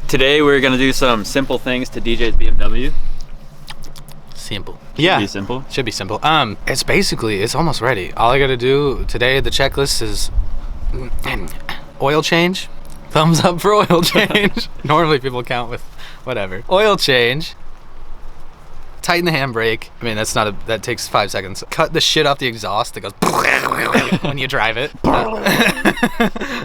Today we're gonna do some simple things to DJ's BMW. Simple. Should be simple. Should be simple. It's almost ready. All I gotta do today, the checklist is oil change. Thumbs up for oil change. Normally people count with whatever. Oil change. Tighten the handbrake. I mean, that takes 5 seconds. Cut the shit off the exhaust that goes when you drive it.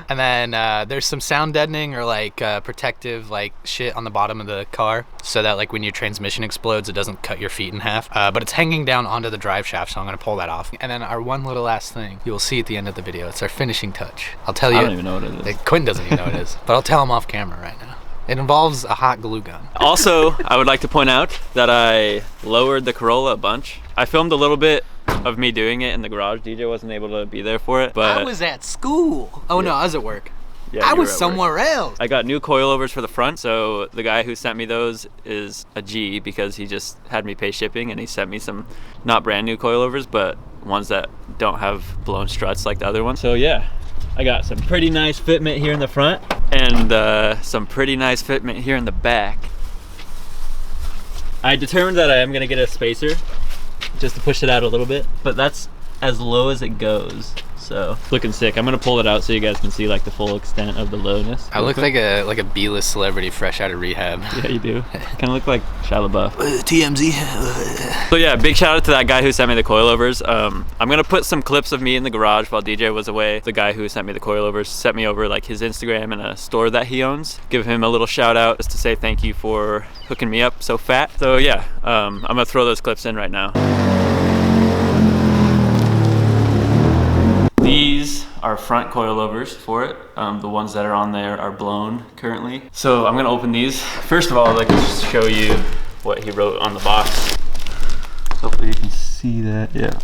And then there's some sound deadening or like protective like shit on the bottom of the car so that like when your transmission explodes, it doesn't cut your feet in half. But it's hanging down onto the drive shaft, so I'm gonna pull that off. And then our one little last thing, you will see at the end of the video. It's our finishing touch. I'll tell you. I don't even know what it is. Quinn doesn't even know what it is, but I'll tell him off camera right now. It involves a hot glue gun. Also, I would like to point out that I lowered the Corolla a bunch. I filmed a little bit of me doing it in the garage. DJ wasn't able to be there for it, but I was at school. Oh no, I was at work. yeah, I you were was at work. somewhere else. I got new coilovers for the front, so the guy who sent me those is a G because he just had me pay shipping and he sent me some not brand new coilovers, but ones that don't have blown struts like the other ones. So yeah, I got some pretty nice fitment here in the front and some pretty nice fitment here in the back. I determined that I am gonna get a spacer just to push it out a little bit, but that's as low as it goes. So looking sick. I'm gonna pull it out so you guys can see like the full extent of the lowness. I look like a B-list celebrity fresh out of rehab. Yeah, you do. Kind of look like Shia LaBeouf. TMZ. So yeah, big shout out to that guy who sent me the coilovers. I'm gonna put some clips of me in the garage while DJ was away. The guy who sent me the coilovers sent me over like his Instagram and a store that he owns. Give him a little shout out just to say thank you for hooking me up so fat. So yeah, I'm gonna throw those clips in right now. These are front coilovers for it. The ones that are on there are blown currently. So I'm gonna open these. First of all, I'd like to just show you what he wrote on the box. Hopefully you can see that, yeah.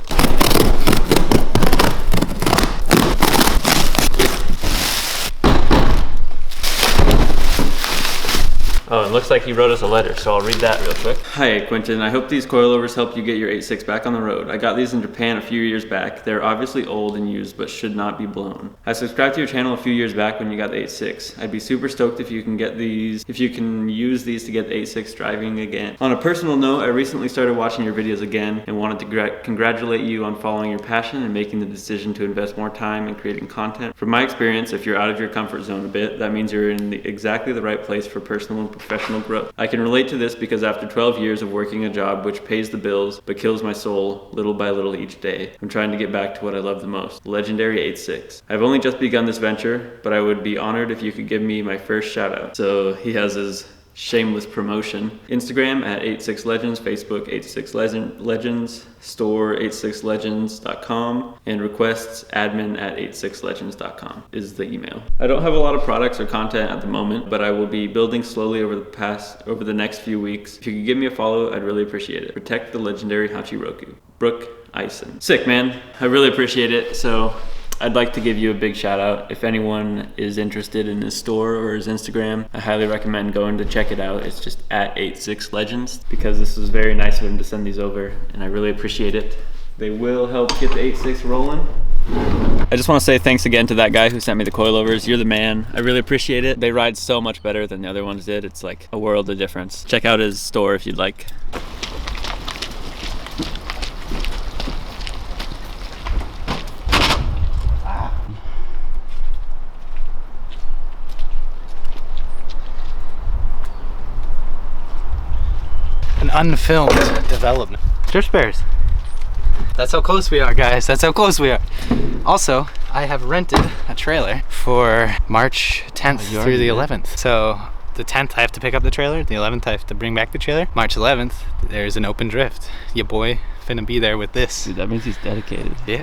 Oh, it looks like he wrote us a letter, so I'll read that real quick. Hi, Quentin. I hope these coilovers help you get your 8.6 back on the road. I got these in Japan a few years back. They're obviously old and used, but should not be blown. I subscribed to your channel a few years back when you got the 8.6. I'd be super stoked if you can get these, if you can use these to get the 8.6 driving again. On a personal note, I recently started watching your videos again and wanted to congratulate you on following your passion and making the decision to invest more time in creating content. From my experience, if you're out of your comfort zone a bit, that means you're in exactly the right place for personal and professional growth. I can relate to this because after 12 years of working a job which pays the bills but kills my soul little by little each day, I'm trying to get back to what I love the most, the legendary 8.6. I've only just begun this venture, but I would be honored if you could give me my first shout out. So he has his shameless promotion. Instagram at 86legends, Facebook 86legends, store 86legends.com, and requests admin at 86legends.com is the email. I don't have a lot of products or content at the moment, but I will be building slowly over the next few weeks. If you could give me a follow, I'd really appreciate it. Protect the legendary Hachiroku. Brooke Eisen. Sick, man. I really appreciate it. So I'd like to give you a big shout out. If anyone is interested in his store or his Instagram, I highly recommend going to check it out. It's just at 86legends because this was very nice of him to send these over and I really appreciate it. They will help get the 8.6 rolling. I just want to say thanks again to that guy who sent me the coilovers. You're the man. I really appreciate it. They ride so much better than the other ones did. It's like a world of difference. Check out his store if you'd like. An unfilmed development. Drift bears. That's how close we are, guys. That's how close we are. Also, I have rented a trailer for March 10th through the 11th. So the 10th I have to pick up the trailer, the 11th I have to bring back the trailer. March 11th, there's an open drift. Your boy finna be there with this. Dude, that means he's dedicated. Yeah.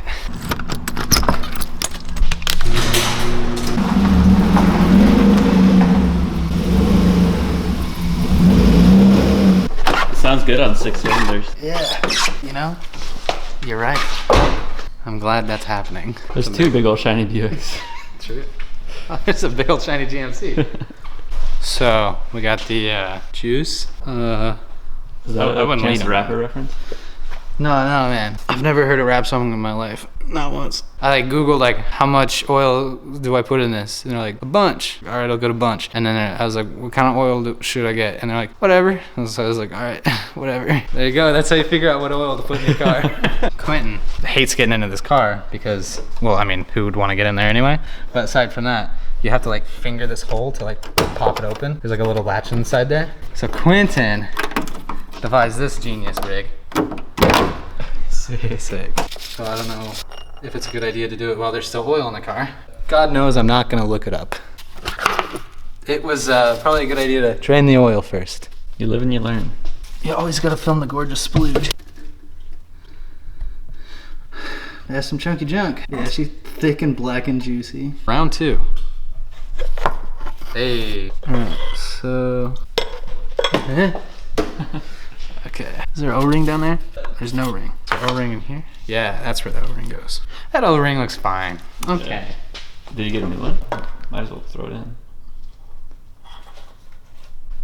Sounds good on 6 cylinders. Yeah. You know, you're right. I'm glad that's happening. There's two big old shiny Buicks. True. Oh, it's a big old shiny GMC. So we got the juice. Is that a Chance the Rapper reference? No, man. I've never heard a rap song in my life. Not once. I like Googled like how much oil do I put in this, and they're like a bunch. All right, I'll get a bunch. And then I was like, what kind of oil should I get? And they're like, whatever. And so I was like, all right, whatever. There you go. That's how you figure out what oil to put in your car. Quentin hates getting into this car because, well, I mean, who would want to get in there anyway? But aside from that, you have to like finger this hole to like pop it open. There's like a little latch inside there. So Quentin devised this genius rig. Sick. So I don't know if it's a good idea to do it while there's still oil in the car. God knows I'm not gonna look it up. It was probably a good idea to drain the oil first. You live and you learn. You always gotta film the gorgeous splooge. That's some chunky junk. Yeah, she's thick and black and juicy. Round 2. Hey. Alright, so... Okay. Is there an O-ring down there? There's no ring. Is there an O-ring in here? Yeah, that's where the O-ring goes. That O-ring looks fine. Okay. Yeah. Did you get a new one? Might as well throw it in.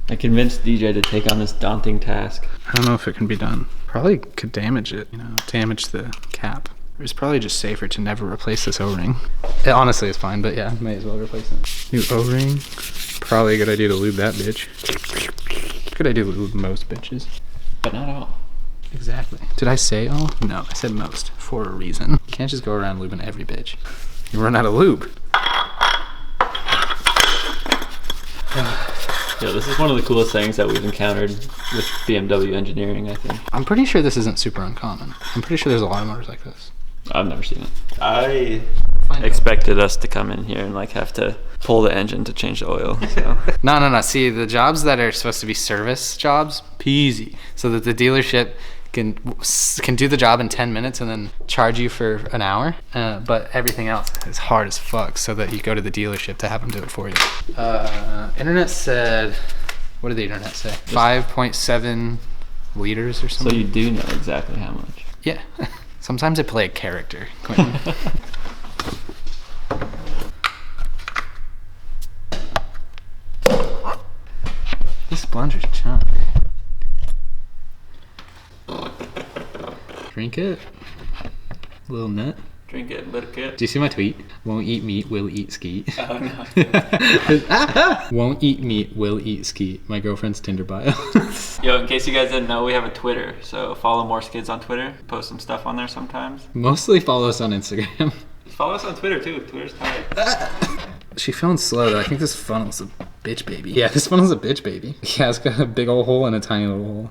I convinced DJ to take on this daunting task. I don't know if it can be done. Probably could damage it, damage the cap. It's probably just safer to never replace this O-ring. It honestly is fine, but yeah, may as well replace it. New O-ring. Probably a good idea to lube that bitch. Good idea to lube most bitches. But not all. Exactly. Did I say all? No, I said most for a reason. You can't just go around lubing every bitch. You run out of lube. Yeah, this is one of the coolest things that we've encountered with BMW engineering, I think. I'm pretty sure this isn't super uncommon. I'm pretty sure there's a lot of motors like this. I've never seen it. I expected us to come in here and like have to pull the engine to change the oil. So. No. See, the jobs that are supposed to be service jobs, peasy. So that the dealership can do the job in 10 minutes and then charge you for an hour. But everything else is hard as fuck, so that you go to the dealership to have them do it for you. Internet said, what did the internet say? 5.7 liters or something. So you do know exactly how much. Yeah. Sometimes I play a character, Quentin. This plunger's chunk. Drink it. Little nut. Drink it, little kid. Do you see my tweet? Won't eat meat, will eat skeet. Oh no. Won't eat meat, will eat skeet. My girlfriend's Tinder bio. Yo, in case you guys didn't know, we have a Twitter. So follow Morse Kids on Twitter. Post some stuff on there sometimes. Mostly follow us on Instagram. Follow us on Twitter too. Twitter's tight. She feeling slow though. I think this funnel's a bitch baby. Yeah, this funnel's a bitch baby. Yeah, it's got a big old hole and a tiny little hole.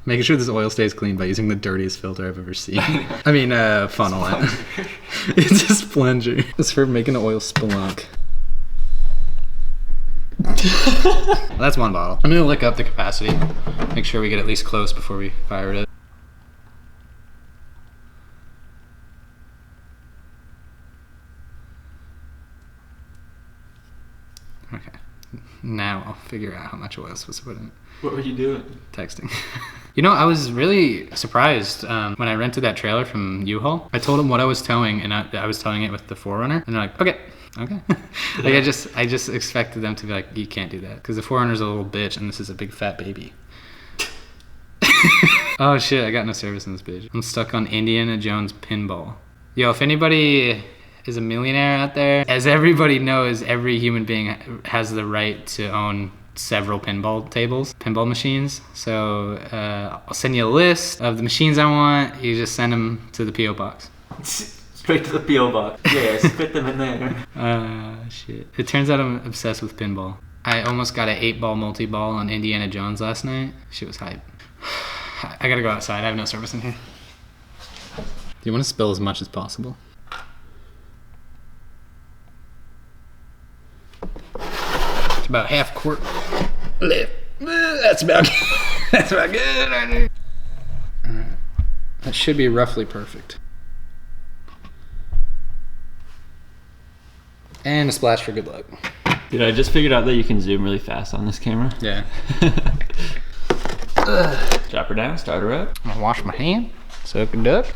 Making sure this oil stays clean by using the dirtiest filter I've ever seen. I mean, funnel. It's a splunger. It's for making the oil spelunk. That's one bottle. I'm gonna lick up the capacity. Make sure we get at least close before we fire it. Okay. Now I'll figure out how much oil I'm supposed to put in it. What were you doing? Texting. I was really surprised when I rented that trailer from U-Haul. I told them what I was towing, and I was towing it with the 4Runner, and they're like, okay. Like I just expected them to be like, you can't do that, because the 4Runner's a little bitch, and this is a big fat baby. Oh shit, I got no service in this bitch. I'm stuck on Indiana Jones pinball. Yo, if anybody is a millionaire out there, as everybody knows, every human being has the right to own several pinball machines. So I'll send you a list of the machines I want. You just send them to the P.O. box. Straight to the P.O. box. Yeah, spit them in there. Shit. It turns out I'm obsessed with pinball. I almost got an 8-ball multi-ball on Indiana Jones last night. Shit was hype. I gotta go outside. I have no service in here. Do you want to spill as much as possible? It's about half quart left. That's about good. That's about good right there. Alright. That should be roughly perfect. And a splash for good luck. Dude, I just figured out that you can zoom really fast on this camera. Yeah. Drop her down, start her up. I'm gonna wash my hand, suck and duck.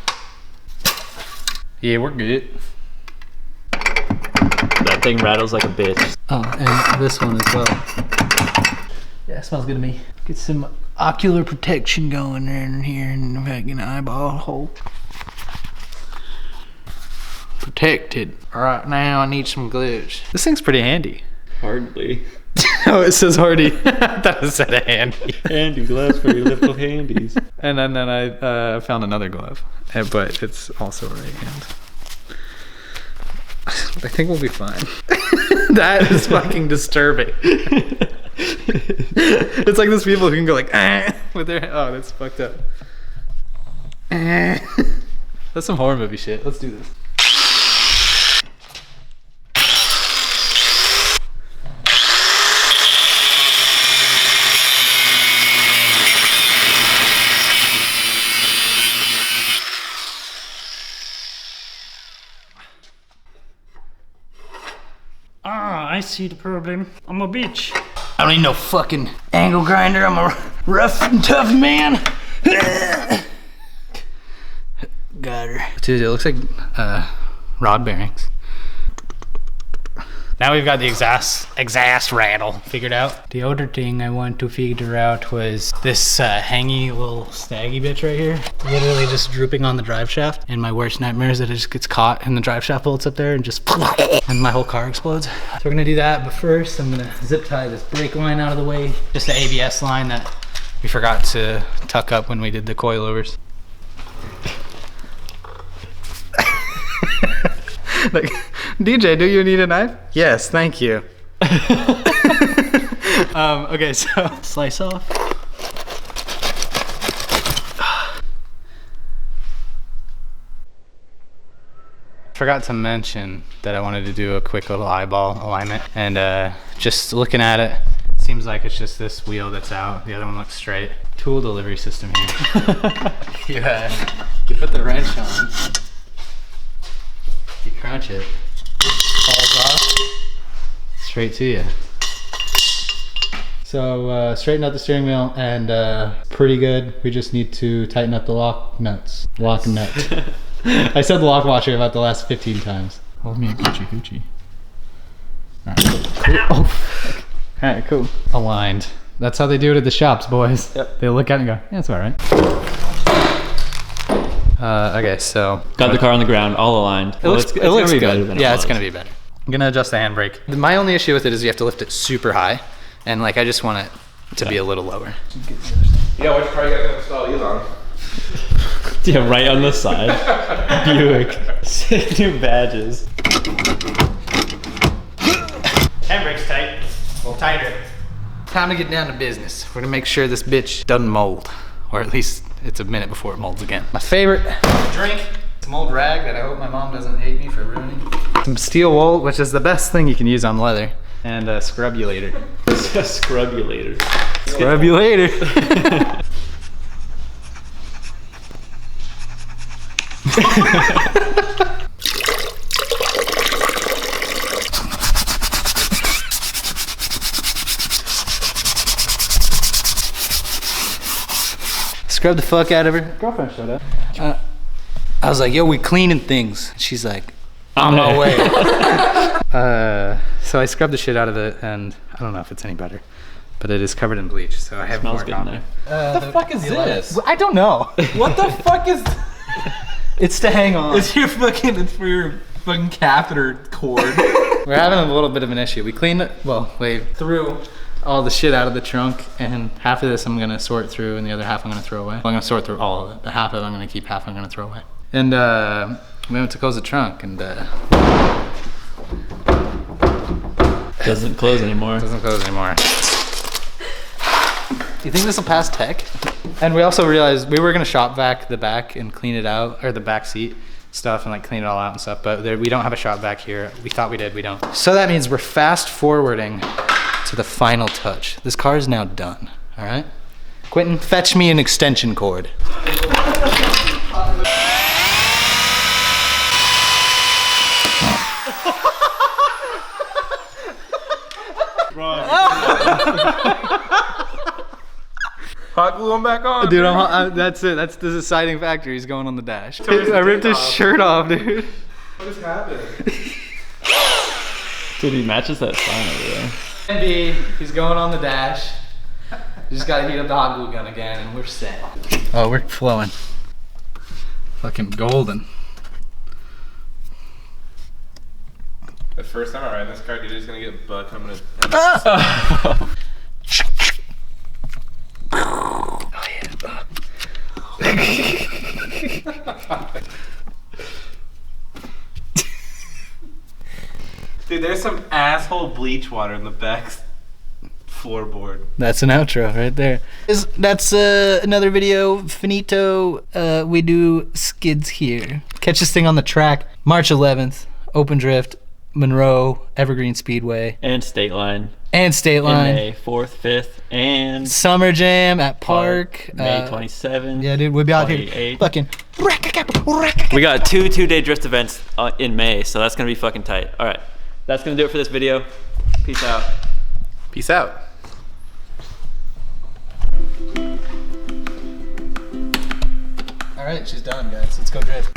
Yeah, we're good. That thing rattles like a bitch. Oh, and this one as well. Yeah, it smells good to me. Get some ocular protection going in here in the fucking eyeball hole. Protected. Alright, now I need some gloves. This thing's pretty handy. Hardly. Oh, it says hardy. I thought it said handy. Handy gloves for your little handies. And then I found another glove, but it's also right hand. I think we'll be fine. That is fucking disturbing. It's like those people who can go like with their, oh, that's fucked up. That's some horror movie shit. Let's do this. I see the problem. I'm a bitch. I don't need no fucking angle grinder. I'm a rough and tough man. Got her. Dude, it looks like rod bearings. Now we've got the exhaust rattle figured out. The other thing I wanted to figure out was this hangy little staggy bitch right here. Literally just drooping on the drive shaft. And my worst nightmare is that it just gets caught and the drive shaft bolts up there and just and my whole car explodes. So we're gonna do that, but first I'm gonna zip tie this brake line out of the way. Just the ABS line that we forgot to tuck up when we did the coilovers. Like, DJ, do you need a knife? Yes, thank you. Okay, so slice off. Forgot to mention that I wanted to do a quick little eyeball alignment, and just looking at it, seems like it's just this wheel that's out. The other one looks straight. Tool delivery system here. You put the wrench on. You crunch it, falls off, straight to you. So straighten out the steering wheel and pretty good. We just need to tighten up the lock nuts. Lock nut. I said the lock washer about the last 15 times. Hold me a coochie coochie. Alright, cool. Oh, alright, cool. Aligned. That's how they do it at the shops, boys. Yep. They look at it and go, yeah, it's alright. Okay, so got the car on the ground, all aligned. It looks good. Yeah, it's gonna be better. I'm gonna adjust the handbrake. My only issue with it is you have to lift it super high, and like I just want it to be a little lower. Yeah, which car you gotta install these on? Yeah, right on the side. Buick. Sick new badges. Handbrake's tight. Well, tighter. Time to get down to business. We're gonna make sure this bitch doesn't mold, or at least it's a minute before it molds again. My favorite drink, some old rag that I hope my mom doesn't hate me for ruining. Some steel wool, which is the best thing you can use on leather, and a scrubulator. Scrubulator. Scrubulator. Scrub the fuck out of her. Girlfriend showed up. I was like, yo, we cleaning things. She's like, on my way. So I scrubbed the shit out of it, and I don't know if it's any better, but it is covered in bleach, so I have more on there. What the fuck is this? I don't know. What the fuck is? It's to hang on. It's your fucking. It's for your fucking catheter cord. We're having a little bit of an issue. We cleaned it. Well, we threw all the shit out of the trunk, and half of this I'm gonna sort through, and the other half I'm gonna throw away. Well, I'm gonna sort through all of it. The half of it I'm gonna keep, half I'm gonna throw away. And we went to close the trunk, and doesn't close anymore. Doesn't close anymore. Do you think this will pass tech? And we also realized we were gonna shop vac the back and clean it out, or the back seat stuff, and like clean it all out and stuff, but we don't have a shop vac here. We thought we did, we don't. So that means we're fast forwarding to the final touch. This car is now done, all right? Quentin, fetch me an extension cord. Hot glue him back on. Dude, that's it. That's the deciding factor. He's going on the dash. I ripped his shirt off, dude. What is happening? Dude, he matches that sign over there. And B, he's going on the dash. just gotta heat up the hot glue gun again and we're set. Oh, we're flowing. Fucking golden. The first time I ride this car, dude, is gonna get buck. I'm gonna. Oh yeah. Dude, there's some asshole bleach water in the back floorboard. That's an outro right there. That's another video. Finito. We do skids here. Catch this thing on the track. March 11th. Open Drift. Monroe. Evergreen Speedway. And State Line. And State Line. In May 4th, 5th, and Summer Jam at Park. May 27th. Yeah, dude. We'll be out here. 28th. Fucking. We got two two-day drift events in May, so that's gonna be fucking tight. All right, that's gonna do it for this video. Peace out. Peace out. All right, she's done, guys. Let's go drift.